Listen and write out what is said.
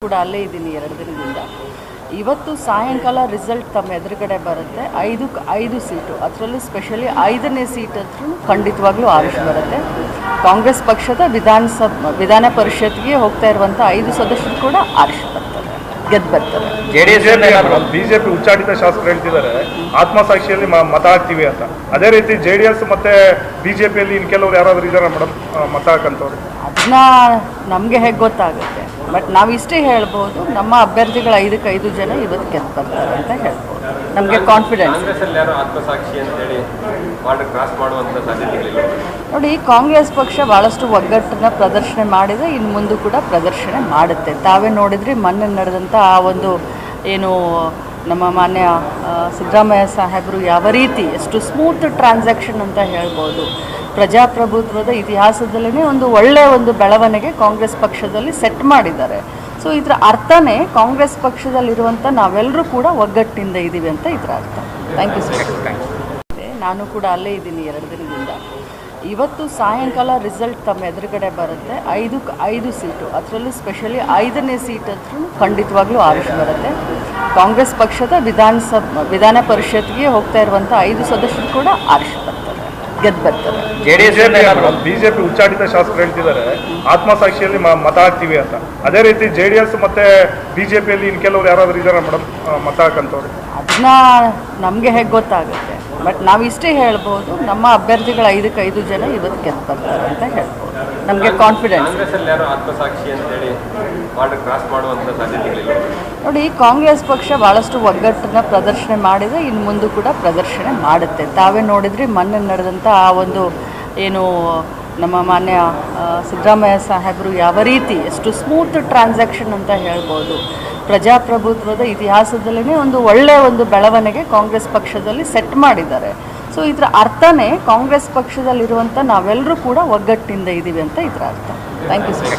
ಕೂಡ ಅಲ್ಲೇ ಇದ್ದೀನಿ 2 ದಿನದಿಂದ. ಇವತ್ತು ಸಾಯಂಕಾಲ ರಿಸಲ್ಟ್ ತಮ್ಮ ಎದುರುಗಡೆ ಬರುತ್ತೆ. 5 ಸೀಟು, ಅದರಲ್ಲೂ ಸ್ಪೆಷಲಿ 5ನೇ ಸೀಟ್ ಹತ್ರ ಖಂಡಿತವಾಗ್ಲೂ ಆರಿಸಿ ಬರುತ್ತೆ. ಕಾಂಗ್ರೆಸ್ ಪಕ್ಷದ ವಿಧಾನ ಪರಿಷತ್ಗೆ ಹೋಗ್ತಾ ಇರುವಂಥ 5 ಸದಸ್ಯರು ಕೂಡ ಆರಿಸಿ ಬರ್ತಾರೆ, ಗೆದ್ದು ಬರ್ತಾರೆ. ಬಿಜೆಪಿ ಉಚ್ಚಾಟಿತ ಶಾಸಕರು ಹೇಳ್ತಿದ್ದಾರೆ ಆತ್ಮಸಾಕ್ಷಿಯಲ್ಲಿ ಮತ ಹಾಕ್ತೀವಿ ಅಂತ. ಅದೇ ರೀತಿ JDS ಮತ್ತೆ ಬಿಜೆಪಿಯಲ್ಲಿ ಇನ್ನು ಕೆಲವರು ಯಾರಾದರೂ ಇದ್ದಾರೆ ಮೇಡಮ್ ಮತ ಹಾಕಂತವ್ರು? ಅದನ್ನ ನಮಗೆ ಹೇಗೆ ಗೊತ್ತಾಗುತ್ತೆ, ಬಟ್ ನಾವು ಇಷ್ಟೇ ಹೇಳ್ಬೋದು, ನಮ್ಮ ಅಭ್ಯರ್ಥಿಗಳು 5 ಜನ ಇವತ್ತು ಗೆದ್ದು ಬರ್ತಾರೆ ಅಂತ ಹೇಳ್ಬೋದು. ನಮಗೆ ಕಾನ್ಫಿಡೆನ್ಸ್. ನೋಡಿ, ಕಾಂಗ್ರೆಸ್ ಪಕ್ಷ ಭಾಳಷ್ಟು ಒಗ್ಗಟ್ಟನ್ನು ಪ್ರದರ್ಶನ ಮಾಡಿದೆ, ಇನ್ನು ಮುಂದೆ ಕೂಡ ಪ್ರದರ್ಶನ ಮಾಡುತ್ತೆ. ತಾವೇ ನೋಡಿದ್ರಿ ಮೊನ್ನೆ ನಡೆದಂಥ ಆ ಒಂದು ಏನು ನಮ್ಮ ಮಾನ್ಯ ಸಿದ್ದರಾಮಯ್ಯ ಸಾಹೇಬರು ಯಾವ ರೀತಿ ಎಷ್ಟು ಸ್ಮೂತ್ ಟ್ರಾನ್ಸಾಕ್ಷನ್ ಅಂತ ಹೇಳ್ಬೋದು. ಪ್ರಜಾಪ್ರಭುತ್ವದ ಇತಿಹಾಸದಲ್ಲೇ ಒಂದು ಒಳ್ಳೆಯ ಒಂದು ಬೆಳವಣಿಗೆ ಕಾಂಗ್ರೆಸ್ ಪಕ್ಷದಲ್ಲಿ ಸೆಟ್ ಮಾಡಿದ್ದಾರೆ. ಸೊ ಇದರ ಅರ್ಥನೇ ಕಾಂಗ್ರೆಸ್ ಪಕ್ಷದಲ್ಲಿರುವಂಥ ನಾವೆಲ್ಲರೂ ಕೂಡ ಒಗ್ಗಟ್ಟಿನಿಂದ ಇದ್ದೀವಿ ಅಂತ ಇದರ ಅರ್ಥ. Thank you sir. ನಾನು ಕೂಡ ಅಲ್ಲೇ ಇದ್ದೀನಿ 2 ದಿನದಿಂದ. ಇವತ್ತು ಸಾಯಂಕಾಲ ರಿಸಲ್ಟ್ ತಮ್ಮ ಎದುರುಗಡೆ ಬರುತ್ತೆ. 5 ಸೀಟು, ಅದರಲ್ಲೂ ಸ್ಪೆಷಲಿ 5ನೇ ಸೀಟ್ ಹತ್ರ ಖಂಡಿತವಾಗ್ಲೂ ಆರಿಸಿ ಬರುತ್ತೆ. ಕಾಂಗ್ರೆಸ್ ಪಕ್ಷದ ವಿಧಾನ ಪರಿಷತ್ಗೆ ಹೋಗ್ತಾ ಇರುವಂಥ 5 ಸದಸ್ಯರು ಕೂಡ ಆರಿಸಿ ಬರ್ತಾರೆ, ಗೆದ್ದು ಬರ್ತಾರೆ. ಬಿಜೆಪಿ ಉಚ್ಚಾಟಿತ ಶಾಸಕರು ಹೇಳ್ತಿದ್ದಾರೆ ಆತ್ಮಸಾಕ್ಷಿಯಲ್ಲಿ ಮತ ಹಾಕ್ತೀವಿ ಅಂತ. ಅದೇ ರೀತಿ JDS ಮತ್ತೆ ಬಿಜೆಪಿಯಲ್ಲಿ ಇನ್ನು ಕೆಲವರು ಯಾರಾದರೂ ಇದ್ದಾರೆ ಮೇಡಮ್ ಮತ ಹಾಕಂತವ್ರು? ಅದನ್ನ ನಮಗೆ ಹೇಗೆ ಗೊತ್ತಾಗುತ್ತೆ, ಬಟ್ ನಾವು ಇಷ್ಟೇ ಹೇಳ್ಬೋದು, ನಮ್ಮ ಅಭ್ಯರ್ಥಿಗಳು 5 ಜನ ಇವತ್ತು ಗೆದ್ದು ಬರ್ತಾರೆ ಅಂತ ಹೇಳ್ಬೋದು. ನಮಗೆ ಕಾನ್ಫಿಡೆನ್ಸ್. ನೋಡಿ, ಕಾಂಗ್ರೆಸ್ ಪಕ್ಷ ಭಾಳಷ್ಟು ಒಗ್ಗಟ್ಟನ್ನು ಪ್ರದರ್ಶನ ಮಾಡಿದೆ, ಇನ್ನು ಮುಂದೆ ಕೂಡ ಪ್ರದರ್ಶನ ಮಾಡುತ್ತೆ. ತಾವೇ ನೋಡಿದ್ರಿ ಮೊನ್ನೆ ನಡೆದಂಥ ಆ ಒಂದು ಏನು ನಮ್ಮ ಮಾನ್ಯ ಸಿದ್ದರಾಮಯ್ಯ ಸಾಹೇಬರು ಯಾವ ರೀತಿ ಎಷ್ಟು ಸ್ಮೂತ್ ಟ್ರಾನ್ಸಾಕ್ಷನ್ ಅಂತ ಹೇಳ್ಬೋದು. ಪ್ರಜಾಪ್ರಭುತ್ವದ ಇತಿಹಾಸದಲ್ಲೇ ಒಂದು ಒಳ್ಳೆಯ ಒಂದು ಬೆಳವಣಿಗೆ ಕಾಂಗ್ರೆಸ್ ಪಕ್ಷದಲ್ಲಿ ಸೆಟ್ ಮಾಡಿದ್ದಾರೆ. ಸೊ ಇದರ ಅರ್ಥನೇ ಕಾಂಗ್ರೆಸ್ ಪಕ್ಷದಲ್ಲಿರುವಂಥ ನಾವೆಲ್ಲರೂ ಕೂಡ ಒಗ್ಗಟ್ಟಿನಿಂದ ಇದ್ದೀವಿ ಅಂತ ಇದರ ಅರ್ಥ. Thank you sir.